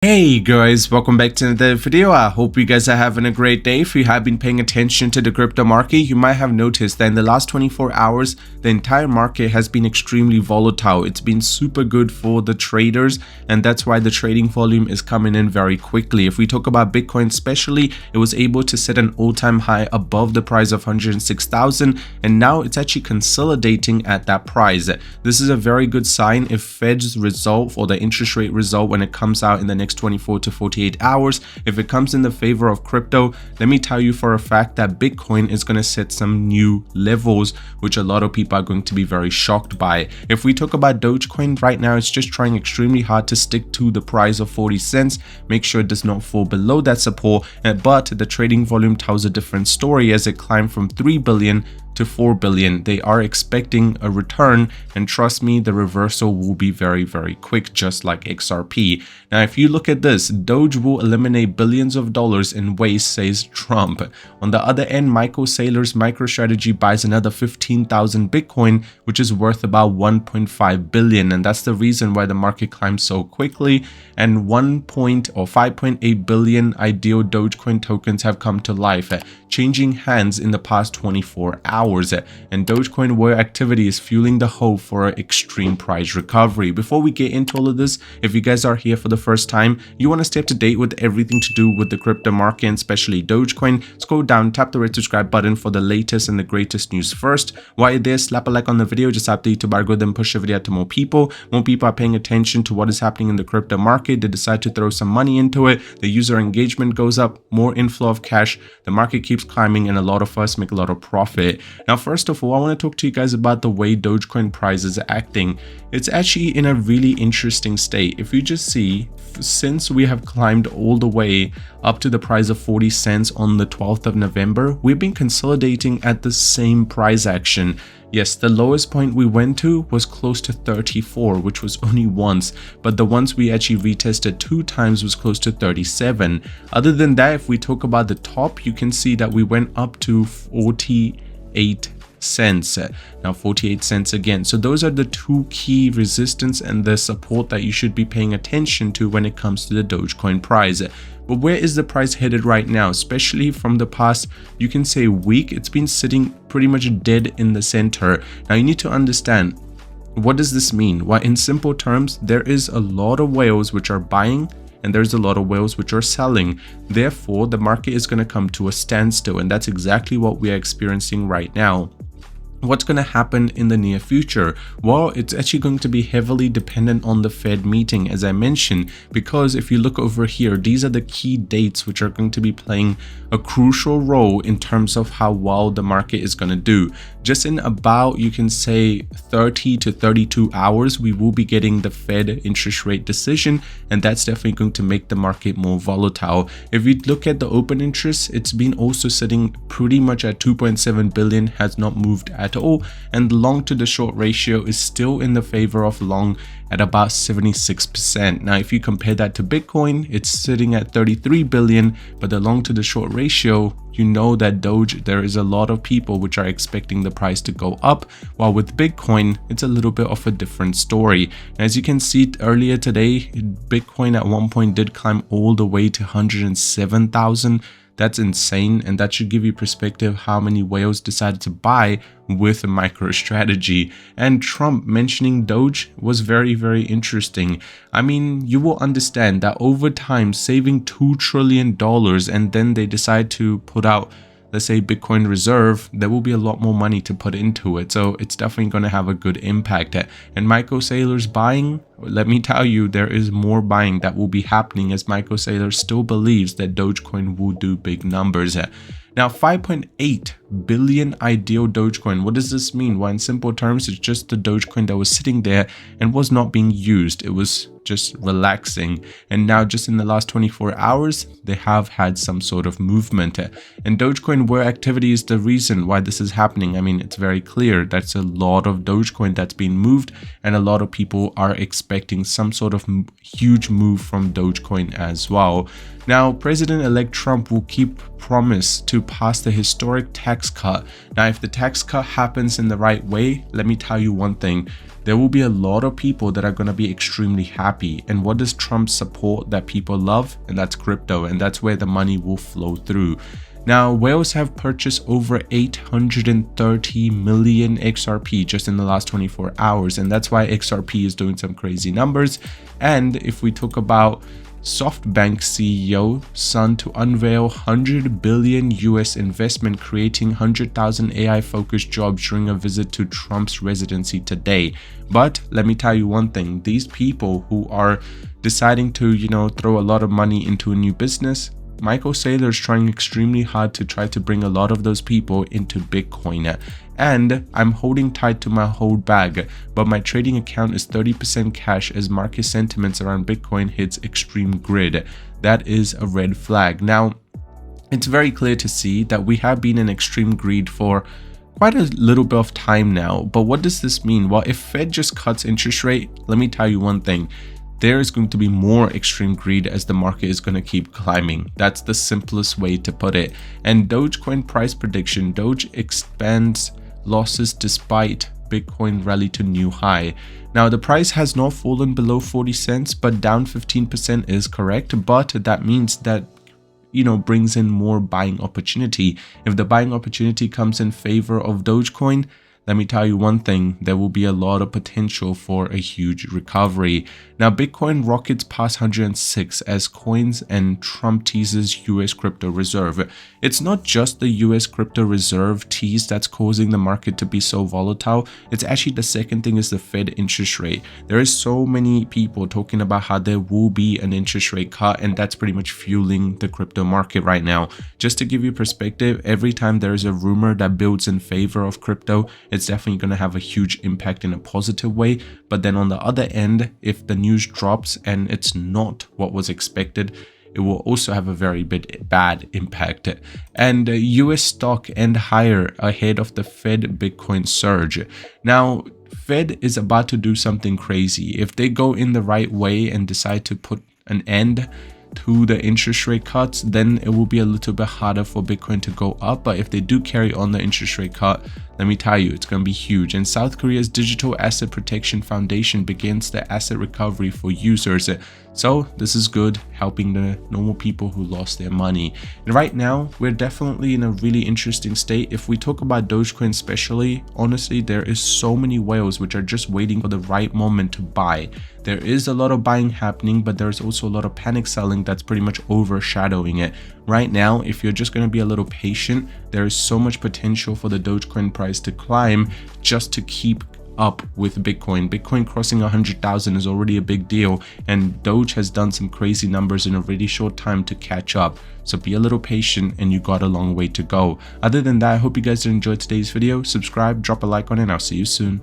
Hey guys, welcome back to another video. I hope you guys are having a great day. If you have been paying attention to the crypto market, you might have noticed that in the last 24 hours, the entire market has been extremely volatile. It's been super good for the traders, and that's why the trading volume is coming in very quickly. If we talk about Bitcoin especially, it was able to set an all-time high above the price of 106,000, and now it's actually consolidating at that price. This is a very good sign if Fed's result or the interest rate result when it comes out in the next 24 to 48 hours, if it comes in the favor of crypto, let me tell you for a fact that Bitcoin is going to set some new levels, which a lot of people are going to be very shocked by. If we talk about Dogecoin right now, it's just trying extremely hard to stick to the price of 40 cents, make sure it does not fall below that support, but the trading volume tells a different story as it climbed from 3 billion to 4 billion. They are expecting a return, and trust me, the reversal will be very quick, just like XRP. Now if you look at this, Doge will eliminate billions of dollars in waste, says Trump. On the other end, Michael Saylor's MicroStrategy buys another 15,000 Bitcoin, which is worth about 1.5 billion, and that's the reason why the market climbs so quickly. And 5.8 billion ideal Dogecoin tokens have come to life, changing hands in the past 24 hours. And Dogecoin war activity is fueling the hope for an extreme price recovery. Before we get into all of this, if you guys are here for the first time, you want to stay up to date with everything to do with the crypto market, and especially Dogecoin, scroll down, tap the red subscribe button for the latest and the greatest news first. While you're there, slap a like on the video, just help the YouTube algorithm push the video out to more people. More people are paying attention to what is happening in the crypto market. They decide to throw some money into it. The user engagement goes up, more inflow of cash, the market keeps climbing, and a lot of us make a lot of profit. Now first of all, I want to talk to you guys about the way Dogecoin price is acting. It's actually in a really interesting state. If you just see, since we have climbed all the way up to the price of 40 cents on the 12th of November, we've been consolidating at the same price action. Yes, the lowest point we went to was close to 34, which was only once, but the ones we actually retested 2 times was close to 37. Other than that, if we talk about the top, you can see that we went up to 48 cents. Now 48 cents again. So those are the 2 key resistance and the support that you should be paying attention to when it comes to the Dogecoin price. But where is the price headed right now? Especially from the past, you can say week, it's been sitting pretty much dead in the center. Now you need to understand, what does this mean? Well, in simple terms, there is a lot of whales which are buying and there's a lot of whales which are selling. Therefore, the market is going to come to a standstill, and that's exactly what we are experiencing right now. What's going to happen in the near future? Well, it's actually going to be heavily dependent on the Fed meeting, as I mentioned, because if you look over here, these are the key dates which are going to be playing a crucial role in terms of how well the market is going to do. Just in about, you can say 30 to 32 hours, we will be getting the Fed interest rate decision, and that's definitely going to make the market more volatile. If you look at the open interest, it's been also sitting pretty much at 2.7 billion, has not moved at all, and the long to the short ratio is still in the favor of long at about 76%. Now if you compare that to Bitcoin, it's sitting at 33 billion, but the long to the short ratio, you know that Doge, there is a lot of people which are expecting the price to go up, while with Bitcoin, it's a little bit of a different story. And as you can see earlier today, Bitcoin at one point did climb all the way to 107,000. That's insane, and that should give you perspective how many whales decided to buy with a MicroStrategy. And Trump mentioning Doge was very interesting. I mean, you will understand that over time, saving $2 trillion, and then they decide to put out, let's say, Bitcoin reserve, there will be a lot more money to put into it. So it's definitely going to have a good impact. And Michael Saylor's buying, let me tell you, there is more buying that will be happening, as Michael Saylor still believes that Dogecoin will do big numbers. Now 5.8 billion ideal Dogecoin. What does this mean? Well, in simple terms, it's just the Dogecoin that was sitting there and was not being used. It was just relaxing, and now just in the last 24 hours they have had some sort of movement, and Dogecoin war activity is the reason why this is happening. I mean, it's very clear that's a lot of Dogecoin that's being moved, and a lot of people are expecting some sort of huge move from Dogecoin as well. Now President-elect Trump will keep promise to pass the historic tax cut. Now if the tax cut happens in the right way, let me tell you one thing, there will be a lot of people that are going to be extremely happy. And what does Trump support that people love? And that's crypto, and that's where the money will flow through. Now, whales have purchased over 830 million XRP just in the last 24 hours, and that's why XRP is doing some crazy numbers. And if we talk about SoftBank CEO Sun to unveil 100 billion US investment, creating 100,000 AI focused jobs during a visit to Trump's residency today. But let me tell you one thing, these people who are deciding to, throw a lot of money into a new business, Michael Saylor is trying extremely hard to try to bring a lot of those people into Bitcoin. And I'm holding tight to my hold bag, but my trading account is 30% cash as market sentiments around Bitcoin hits extreme grid. That is a red flag. Now, it's very clear to see that we have been in extreme greed for quite a little bit of time now. But what does this mean? Well, if Fed just cuts interest rate, let me tell you one thing. There is going to be more extreme greed as the market is going to keep climbing. That's the simplest way to put it. And Dogecoin price prediction, Doge expands losses despite Bitcoin rally to new high. Now, the price has not fallen below 40 cents, but down 15% is correct. But that means that brings in more buying opportunity. If the buying opportunity comes in favor of Dogecoin, let me tell you one thing, there will be a lot of potential for a huge recovery. Now, Bitcoin rockets past 106 as coins and Trump teases US crypto reserve. It's not just the US crypto reserve tease that's causing the market to be so volatile. It's actually the second thing is the Fed interest rate. There is so many people talking about how there will be an interest rate cut, and that's pretty much fueling the crypto market right now. Just to give you perspective, every time there is a rumor that builds in favor of crypto, it's definitely going to have a huge impact in a positive way. But then on the other end, if the news drops and it's not what was expected, it will also have a very bad impact. And US stock end higher ahead of the Fed Bitcoin surge. Now, Fed is about to do something crazy. If they go in the right way and decide to put an end to the interest rate cuts, then it will be a little bit harder for Bitcoin to go up. But if they do carry on the interest rate cut, let me tell you, it's going to be huge. And South Korea's Digital Asset Protection Foundation begins the asset recovery for users. So this is good, helping the normal people who lost their money. And right now, we're definitely in a really interesting state. If we talk about Dogecoin especially, honestly, there is so many whales which are just waiting for the right moment to buy. There is a lot of buying happening, but there's also a lot of panic selling that's pretty much overshadowing it. Right now, if you're just going to be a little patient, there is so much potential for the Dogecoin price to climb just to keep up with Bitcoin. Bitcoin crossing 100,000 is already a big deal, and Doge has done some crazy numbers in a really short time to catch up. So be a little patient and you got a long way to go. Other than that, I hope you guys enjoyed today's video. Subscribe, drop a like on it, and I'll see you soon.